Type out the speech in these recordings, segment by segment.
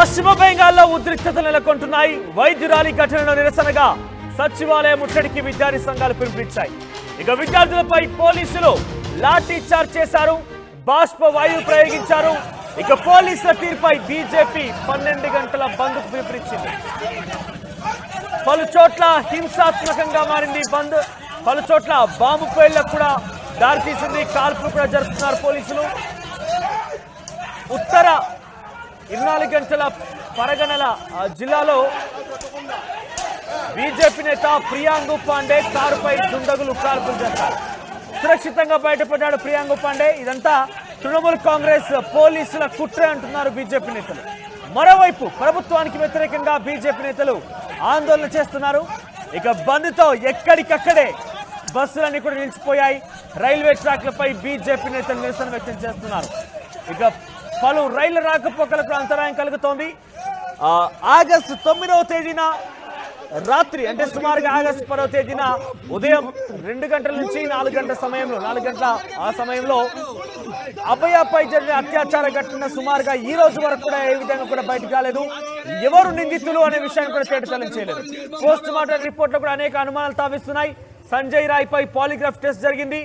పశ్చిమ బెంగాల్లో ఉద్రిక్తతలు నెలకొంటున్నాయి. వైద్యురాలి ఘటనలో నిరసనగా సచివాలయ ముట్టడికి విద్యార్థి సంఘాలు పిలుపునిచ్చాయి. ఇక విద్యార్థులపై పోలీసులు లాఠీ చార్జ్ చేశారు, బాష్ప వాయువు ప్రయోగించారు. ఇక పోలీసుల తీరుపై బీజేపీ 12 గంటల బంద్కు పిలుపునిచ్చింది. పలు చోట్ల హింసాత్మకంగా మారింది బంద్. పలు చోట్ల బాంబు పేలులకు కూడా దారితీసింది. కాల్పులు కూడా జరుపుతున్నారు పోలీసులు. ఉత్తర 24 గంటల పరగణల జిల్లాలో బీజేపీ నేత ప్రియాంగు పాండే కారుపై దుండగులు కాల్పులు జరిపారు. సురక్షితంగా బయటపడ్డాడు ప్రియాంగు పాండే. ఇదంతా తృణమూల్ కాంగ్రెస్ పోలీసుల కుట్ర అంటున్నారు బీజేపీ నేతలు. మరోవైపు ప్రభుత్వానికి వ్యతిరేకంగా బీజేపీ నేతలు ఆందోళన చేస్తున్నారు. ఇక బంద్తో ఎక్కడికక్కడే బస్సులన్నీ కూడా నిలిచిపోయాయి. రైల్వే ట్రాక్లపై బీజేపీ నేతలు నిరసన వ్యక్తం చేస్తున్నారు. ఇక పలు రైళ్ల రాకపోకలకు అంతరాయం కలుగుతోంది. ఆగస్టు 9వ తేదీన రాత్రి అంటే సుమారుగా ఆగస్టు 10వ తేదీన ఉదయం 2 గంటల నుంచి 4 గంటల సమయంలో 4 గంటల ఆ సమయంలో అభయపై జరిగిన అత్యాచార ఘటన సుమారుగా ఈ రోజు వరకు కూడా ఏ విధంగా కూడా బయటకు రాలేదు. ఎవరు నిందితులు అనే విషయాన్ని కూడా తేటతెల్లం చేయలేదు. పోస్ట్ మార్టం రిపోర్ట్లో కూడా అనేక అనుమానాలు తావిస్తున్నాయి. సంజయ్ రాయ్ పై పాలిగ్రాఫ్ టెస్ట్ జరిగింది.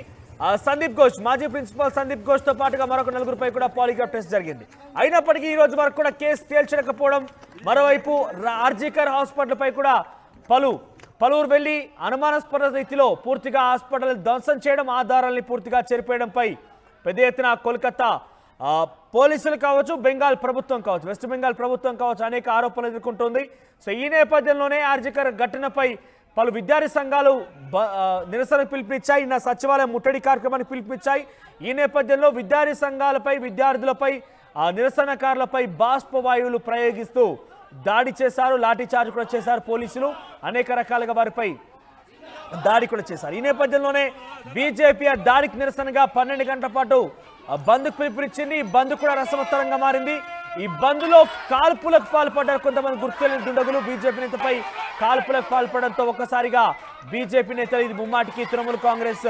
సందీప్ ఘోష్, మాజీ ప్రిన్సిపాల్ సందీప్ ఘోష్ తో పాటుగా మరొక 4గురిపై కూడా పాలిగ్రాఫ్ టెస్ట్ జరిగింది. అయినప్పటికీ ఈ రోజు వరకు కూడా కేసు తేల్చకపోవడం. మరోవైపు ఆర్జీకర్ హాస్పిటల్ పై కూడా పలువురు వెళ్లి అనుమానాస్పద రీతిలో పూర్తిగా హాస్పిటల్ ధ్వంసం చేయడం, ఆధారాలని పూర్తిగా చెరిపేయడంపై పెద్ద ఎత్తున కోల్కతా పోలీసులు కావచ్చు, బెంగాల్ ప్రభుత్వం కావచ్చు, వెస్ట్ బెంగాల్ ప్రభుత్వం కావచ్చు అనేక ఆరోపణలు ఎదుర్కొంటోంది. సో ఈ నేపథ్యంలోనే ఆర్జీకర్ ఘటనపై పలు విద్యార్థి సంఘాలు నిరసనకు పిలుపునిచ్చాయి. నిన్న సచివాలయం ముట్టడి కార్యక్రమానికి పిలుపునిచ్చాయి. ఈ నేపథ్యంలో విద్యార్థి సంఘాలపై, విద్యార్థులపై, నిరసనకారులపై బాష్ప వాయువులు ప్రయోగిస్తూ దాడి చేశారు. లాఠీ చార్జ్ కూడా చేశారు పోలీసులు. అనేక రకాలుగా వారిపై దాడి కూడా చేశారు. ఈ నేపథ్యంలోనే బీజేపీ ఆ దాడికి నిరసనగా 12 గంటల పాటు బంద్కు పిలుపునిచ్చింది. ఈ బంద్ కూడా రసవత్తరంగా మారింది. ఈ బంద్లో కాల్పులకు పాల్పడ్డారు కొంతమంది గుర్తులేని దుండగులు. బీజేపీ నేతపై కాల్పులకు పాల్పడడంతో ఒక్కసారిగా బీజేపీ నేతలు ఇది ముమ్మాటికి తృణమూల్ కాంగ్రెస్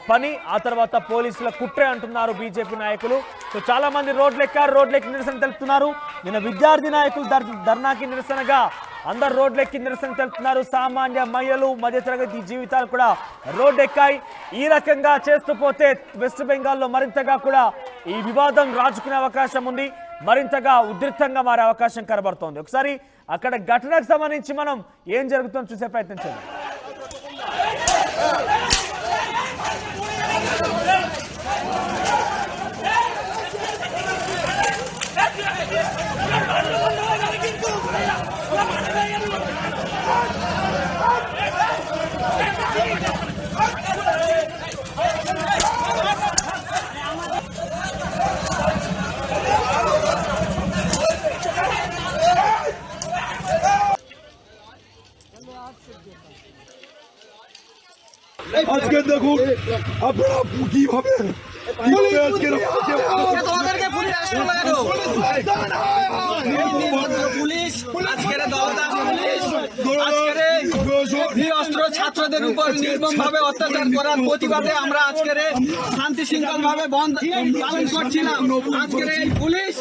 పని, ఆ తర్వాత పోలీసుల కుట్రే అంటున్నారు బీజేపీ నాయకులు. సో చాలా మంది రోడ్లెక్కి నిరసన తెలుపుతున్నారు. నిన్న విద్యార్థి నాయకులు ధర్నాకి నిరసనగా అందరు రోడ్లెక్కి నిరసన తెలుపుతున్నారు. సామాన్య మహిళలు, మధ్యతరగతి జీవితాలు కూడా రోడ్డెక్కాయి. ఈ రకంగా చేస్తూ పోతే వెస్ట్ బెంగాల్లో మరింతగా కూడా ఈ వివాదం రాజుకునే అవకాశం ఉంది. మరింతగా ఉధృతంగా మారే అవకాశం కనబడుతోంది. ఒకసారి అక్కడ ఘటనకు సంబంధించి మనం ఏం జరుగుతుందో చూసే ప్రయత్నం చేద్దాం. আজকে দেখুন আপনারা কিভাবে ছাত্রদের উপর নির্মমভাবে অত্যাচার করার প্রতিবাদে আমরা আজকের শান্তি শৃঙ্খল ভাবে বন্ধ পালন করছিলাম। আজকের এই পুলিশ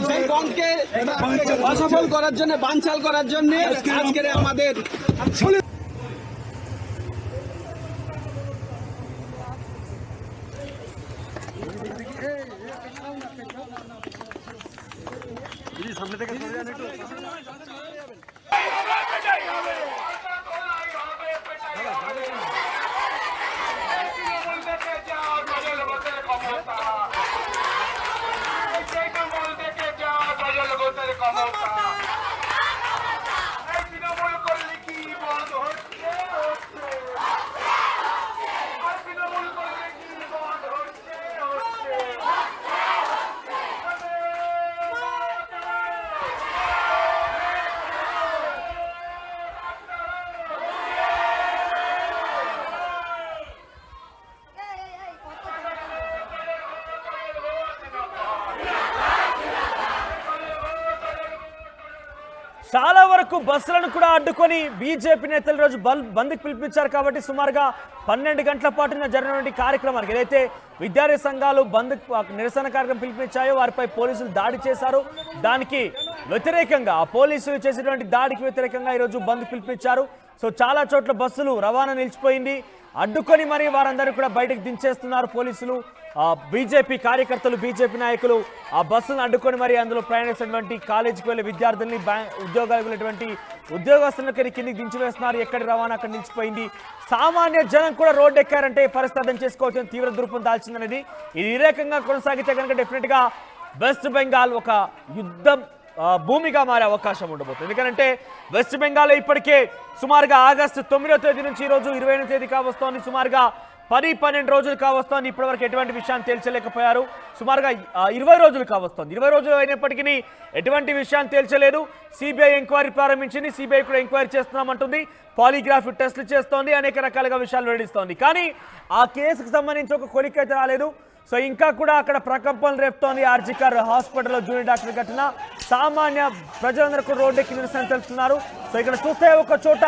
সেই বন্ধকে অসফল করার জন্য, বানচাল করার জন্য আজকের আমাদের সামনে থেকে সরে যান একটু। చాలా వరకు బస్సులను కూడా అడ్డుకొని బీజేపీ నేతలు రోజు బంద్కి పిలిపించారు కాబట్టి సుమారుగా 12 గంటల పాటు జరిగినటువంటి కార్యక్రమానికి ఏదైతే విద్యార్థి సంఘాలు బంద్ నిరసన కార్యక్రమం పిలిపించాయో వారిపై పోలీసులు దాడి చేశారు. దానికి వ్యతిరేకంగా ఆ పోలీసులు చేసినటువంటి దాడికి వ్యతిరేకంగా ఈరోజు బంద్ పిలిపించారు. సో చాలా చోట్ల బస్సులు రవాణా నిలిచిపోయింది. అడ్డుకొని మరి వారందరూ కూడా బయటకు దించేస్తున్నారు పోలీసులు. బీజేపీ కార్యకర్తలు బీజేపీ నాయకులు ఆ బస్సులను అడ్డుకొని మరి అందులో ప్రయాణిస్తున్నటువంటి కాలేజీకి వెళ్ళే విద్యార్థుల్ని ఉద్యోగాలకు వెళ్ళేటువంటి ఉద్యోగస్తులను కిందికి దించివేస్తున్నారు. ఎక్కడి రవాణా అక్కడ నిలిచిపోయింది. సామాన్య జనం కూడా రోడ్డు ఎక్కారంటే పరిస్థితి అర్థం చేసుకోవచ్చు. తీవ్ర రూపం దాల్చిందనేది ఇది ఈ రకంగా కొనసాగితే కనుక డెఫినెట్గా వెస్ట్ బెంగాల్ ఒక యుద్ధం భూమిగా మారే అవకాశం ఉండబోతుంది. ఎందుకంటే వెస్ట్ బెంగాల్లో ఇప్పటికే సుమారుగా ఆగస్టు 9వ తేదీ నుంచి ఈరోజు 20వ తేదీ కావస్తోంది. సుమారుగా 10-12 రోజులు కావస్తోంది. ఇప్పటివరకు ఎటువంటి విషయాన్ని తేల్చలేకపోయారు. సుమారుగా 20 రోజులు కావస్తోంది. 20 రోజులు అయినప్పటికీ ఎటువంటి విషయాన్ని తేల్చలేదు. సిబిఐ ఎంక్వైరీ ప్రారంభించింది. సిబిఐ కూడా ఎంక్వైరీ చేస్తున్నామంటుంది. పాలిగ్రాఫ్ టెస్టులు చేస్తోంది. అనేక రకాలుగా విషయాలు వెల్లడిస్తోంది. కానీ ఆ కేసుకు సంబంధించి ఒక కొలికైతే రాలేదు. సో ఇంకా కూడా అక్కడ ప్రకంపనలు రేపుతోంది. ఆర్జికర్ హాస్పిటల్లో జూనియర్ డాక్టర్ ఘటన సామాన్య ప్రజలందరూ రోడ్డెక్కి నిరసన తెలుపుతున్నారు. సో ఇక్కడ చూస్తే ఒక చోట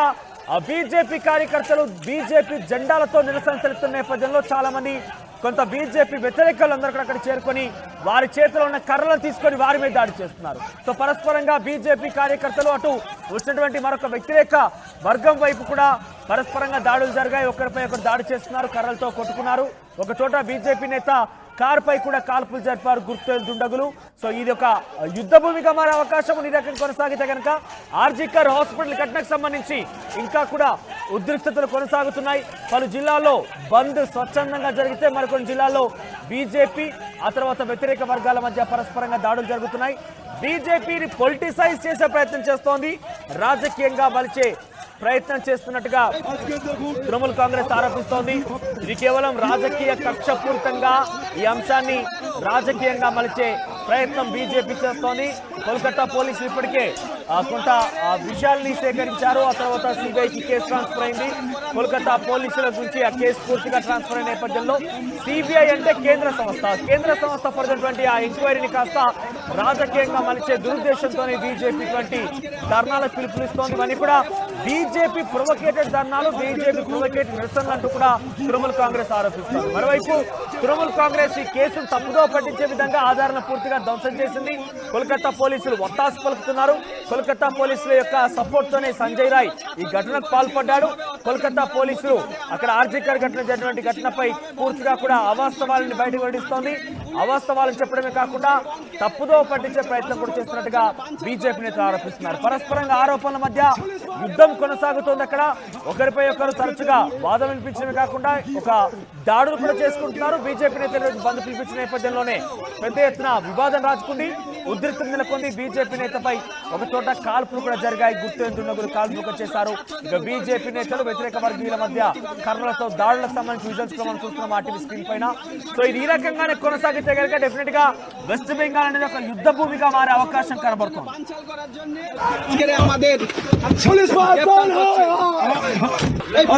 బీజేపీ కార్యకర్తలు బీజేపీ జెండాలతో నిరసన తెలుపుతున్న నేపథ్యంలో చాలా మంది కొంత బీజేపీ వ్యతిరేకులందరూ కూడా అక్కడ చేరుకొని వారి చేతిలో ఉన్న కర్రలను తీసుకొని వారి మీద దాడి చేస్తున్నారు. సో పరస్పరంగా బీజేపీ కార్యకర్తలు అటు వచ్చినటువంటి మరొక వ్యతిరేక వర్గం వైపు కూడా పరస్పరంగా దాడులు జరిగాయి. ఒకరిపై ఒకరు దాడి చేస్తున్నారు, కర్రలతో కొట్టుకున్నారు. ఒక చోట బీజేపీ నేత కారుపై కూడా కాల్పులు జరిపారు గుర్తు దుండగులు. సో ఇది ఒక యుద్ధ భూమిగా మారే అవకాశం ఈ రకం కొనసాగితే కనుక ఆర్జికర్ హాస్పిటల్ ఘటనకు సంబంధించి ఇంకా కూడా ఉద్రిక్తతలు కొనసాగుతున్నాయి. పలు జిల్లాల్లో బంద్ స్వచ్ఛందంగా జరిగితే మరికొన్ని జిల్లాల్లో బీజేపీ ఆ తర్వాత వ్యతిరేక వర్గాల మధ్య పరస్పరంగా దాడులు జరుగుతున్నాయి. బీజేపీని పొలిటిసైజ్ చేసే ప్రయత్నం చేస్తోంది, రాజకీయంగా మలిచే ప్రయత్నం చేస్తున్నట్టుగా తృణమూల్ కాంగ్రెస్ ఆరోపిస్తోంది. ఇది కేవలం రాజకీయ కక్షపూరితంగా ఈ అంశాన్ని రాజకీయంగా మలిచే ప్రయత్నం బీజేపీ చేస్తోంది. కోల్కతా పోలీసులు ఇప్పటికే కొంత విషయాల్ని సేకరించారు. ఆ తర్వాత సిబిఐకి కేసు ట్రాన్స్ఫర్ అయింది. కోల్కతా పోలీసుల నుంచి ఆ కేసు పూర్తిగా ట్రాన్స్ఫర్ అయిన నేపథ్యంలో సిబిఐ అంటే కేంద్ర సంస్థ పరిధినటువంటి ఆ ఎంక్వైరీని కాస్త రాజకీయంగా మలిచే దురుద్దేశంతోనే బీజేపీ ఇటువంటి ధర్నాలకు పిలుపునిస్తోంది. ఇవన్నీ కూడా బీజేపీ ప్రొవోకేటెడ్ ధర్నాలు, బీజేపీ ప్రొవోకేటెడ్ నిరసనలు అంటూ కూడా తృణమూల్ కాంగ్రెస్ ఆరోపిస్తోంది. మరోవైపు తృణమూల్ కాంగ్రెస్ ఈ కేసును తప్పుదో పట్టించే విధంగా ఆధారాలను పూర్తిగా ధ్వంసం చేసింది. కోల్కతా పోలీసులు ఒత్తాసు పలుకుతున్నారు. కోల్కతా పోలీసుల యొక్క సపోర్ట్ తోనే సంజయ్ రాయ్ ఈ ఘటనకు పాల్పడ్డాడు. కోల్కతా పోలీసులు అక్కడ ఆర్జికర్ ఘటన జరిగినటువంటి ఘటనపై పూర్తిగా కూడా అవాస్తవాలను బయటకు వెల్లడిస్తోంది. అవాస్తవాలను చెప్పడమే కాకుండా తప్పుదో పట్టించే ప్రయత్నం కూడా చేస్తున్నట్టుగా బీజేపీ నేతలు ఆరోపిస్తున్నారు. పరస్పరంగా ఆరోపణల మధ్య యుద్ధం కొనసాగుతోంది. అక్కడ ఒకరిపై ఒకరు తరచుగా వాదం వినిపించడమే కాకుండా ఒక దాడులు కూడా చేసుకుంటున్నారు. బీజేపీ నేతలు బంద్ పిలిపించిన నేపథ్యంలోనే పెద్ద ఎత్తున వివాదం రాజుకుంది, ఉద్రిక్తం నెలకొంది. బీజేపీ నేతపై ఒక చోట కాల్పులు కూడా జరిగాయి. గుర్తు దుండగులు కాల్పులు చేశారు. ఇక బీజేపీ నేతలు వ్యతిరేక వర్గీయుల మధ్య కర్రలతో దాడులకు సంబంధించి విజువల్స్ మనం చూస్తున్నాం ఆ టీవీ స్క్రీన్ పైన. సో ఇది ఈ రకంగానే కొనసాగితే కనుక డెఫినెట్ గా వెస్ట్ బెంగాల్ అనేది ఒక యుద్ధ భూమిగా మారే అవకాశం కనబడుతుంది.